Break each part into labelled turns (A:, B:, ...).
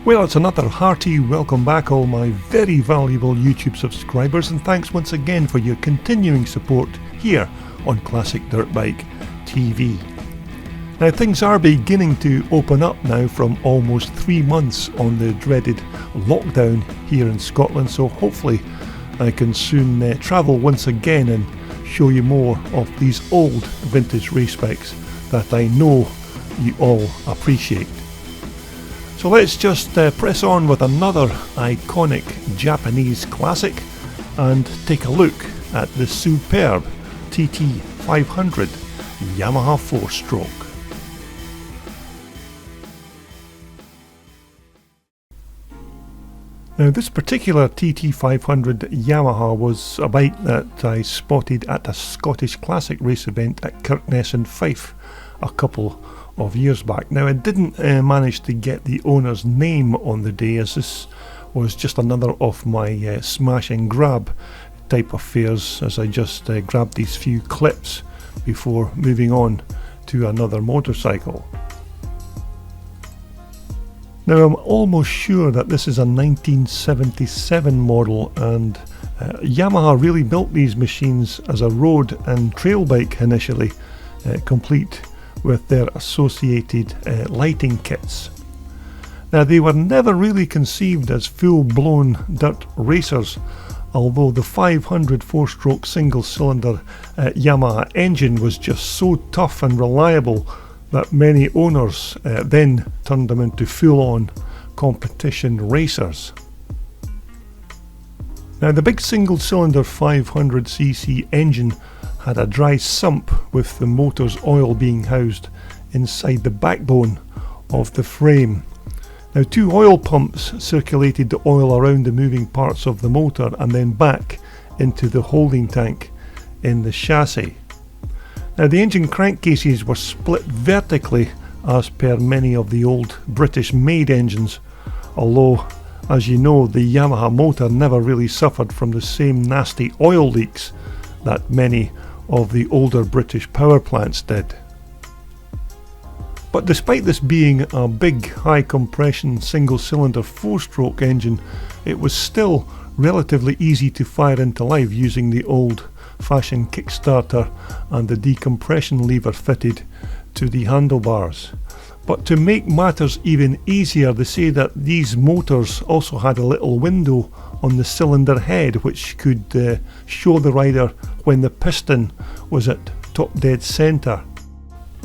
A: Well, it's another hearty welcome back, all my very valuable YouTube subscribers, and thanks once again for your continuing support here on Classic Dirt Bike TV. Now, things are beginning to open up now from almost 3 months on the dreaded lockdown here in Scotland, so hopefully I can soon travel once again and show you more of these old vintage race bikes that I know you all appreciate. So let's just press on with another iconic Japanese classic and take a look at the superb TT500 Yamaha Fourstroke. Now, this particular TT500 Yamaha was a bike that I spotted at a Scottish Classic race event at Kirkness in Fife a couple of years back. Now, I didn't manage to get the owner's name on the day, as this was just another of my smash and grab type of fairs, as I just grabbed these few clips before moving on to another motorcycle. Now, I'm almost sure that this is a 1977 model, and Yamaha really built these machines as a road and trail bike initially, complete with their associated lighting kits. Now, they were never really conceived as full-blown dirt racers, although the 500 four-stroke single-cylinder Yamaha engine was just so tough and reliable that many owners then turned them into full-on competition racers. Now, the big single-cylinder 500cc engine had a dry sump, with the motor's oil being housed inside the backbone of the frame. Now, 2 oil pumps circulated the oil around the moving parts of the motor and then back into the holding tank in the chassis. Now, the engine crankcases were split vertically as per many of the old British made engines, although, as you know, the Yamaha motor never really suffered from the same nasty oil leaks that many of the older British power plants did. But despite this being a big high compression single cylinder 4-stroke engine, it was still relatively easy to fire into life using the old fashioned kickstarter and the decompression lever fitted to the handlebars. But to make matters even easier, they say that these motors also had a little window on the cylinder head which could show the rider when the piston was at top dead centre.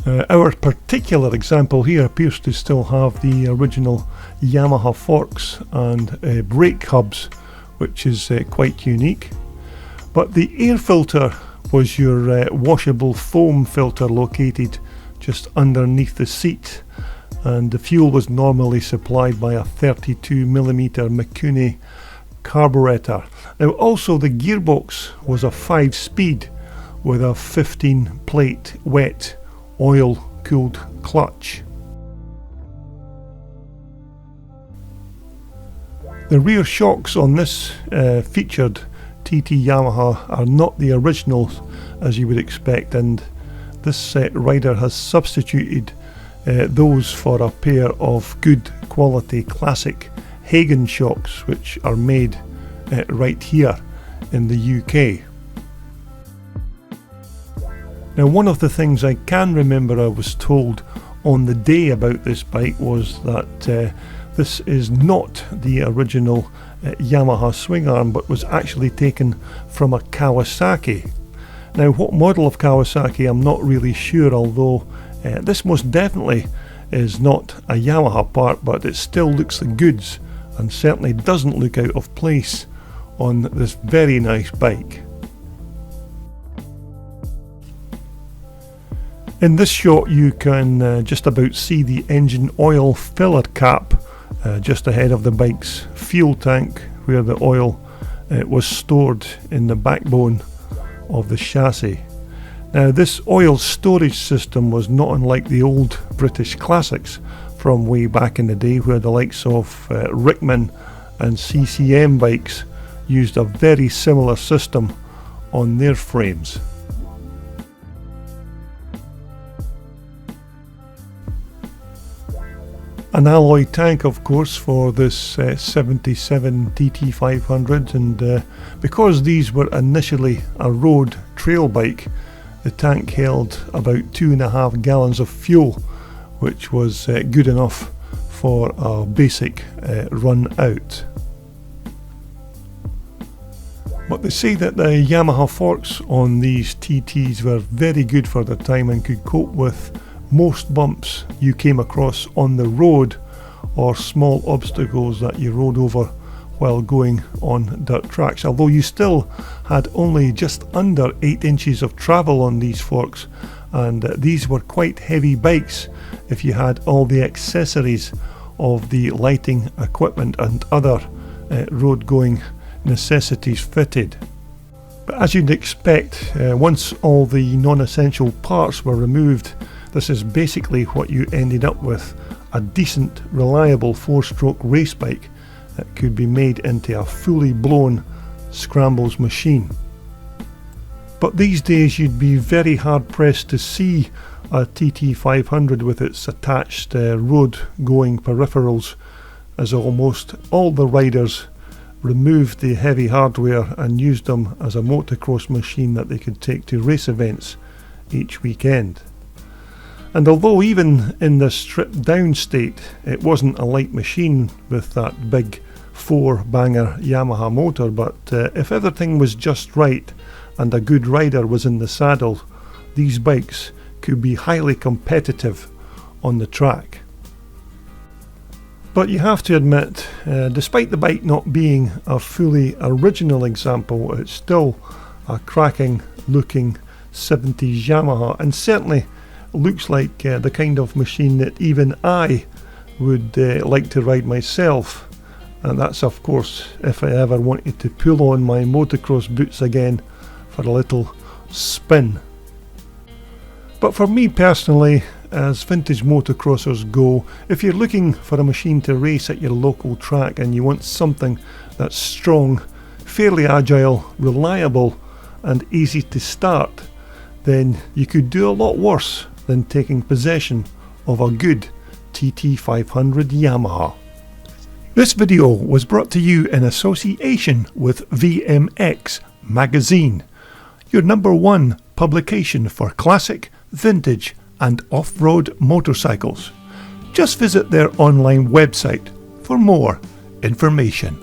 A: Our particular example here appears to still have the original Yamaha forks and brake hubs, which is quite unique. But the air filter was your washable foam filter located just underneath the seat, and the fuel was normally supplied by a 32mm Mikuni carburetor. Now, also the gearbox was a 5-speed with a 15 plate wet oil cooled clutch. The rear shocks on this featured TT Yamaha are not the originals, as you would expect, and this rider has substituted those for a pair of good quality classic Hagen shocks, which are made right here in the UK. Now, one of the things I can remember I was told on the day about this bike was that this is not the original Yamaha swing arm, but was actually taken from a Kawasaki. Now, what model of Kawasaki I'm not really sure, although this most definitely is not a Yamaha part, but it still looks the goods and certainly doesn't look out of place on this very nice bike. In this shot you can just about see the engine oil filler cap just ahead of the bike's fuel tank, where the oil was stored in the backbone of the chassis. Now, this oil storage system was not unlike the old British classics from way back in the day, where the likes of Rickman and CCM bikes used a very similar system on their frames. An alloy tank, of course, for this 77 TT500, and because these were initially a road trail bike, the tank held about 2.5 gallons of fuel, which was good enough for a basic run out. But they say that the Yamaha forks on these TTs were very good for their time and could cope with most bumps you came across on the road or small obstacles that you rode over while going on dirt tracks, although you still had only just under 8 inches of travel on these forks, and these were quite heavy bikes if you had all the accessories of the lighting equipment and other road going necessities fitted. But as you'd expect, once all the non-essential parts were removed, this is basically what you ended up with: a decent, reliable 4-stroke race bike that could be made into a fully blown scrambles machine. But these days you'd be very hard pressed to see a TT500 with its attached road going peripherals, as almost all the riders removed the heavy hardware and used them as a motocross machine that they could take to race events each weekend. And although even in the stripped down state it wasn't a light machine with that big 4-banger Yamaha motor, but if everything was just right and a good rider was in the saddle, these bikes could be highly competitive on the track. But you have to admit, despite the bike not being a fully original example, it's still a cracking looking 70s Yamaha, and certainly looks like the kind of machine that even I would like to ride myself. And that's of course if I ever wanted to pull on my motocross boots again for a little spin. But for me personally, as vintage motocrossers go, if you're looking for a machine to race at your local track and you want something that's strong, fairly agile, reliable and easy to start, then you could do a lot worse than taking possession of a good TT500 Yamaha. This video was brought to you in association with VMX Magazine, your #1 publication for classic, vintage and off-road motorcycles. Just visit their online website for more information.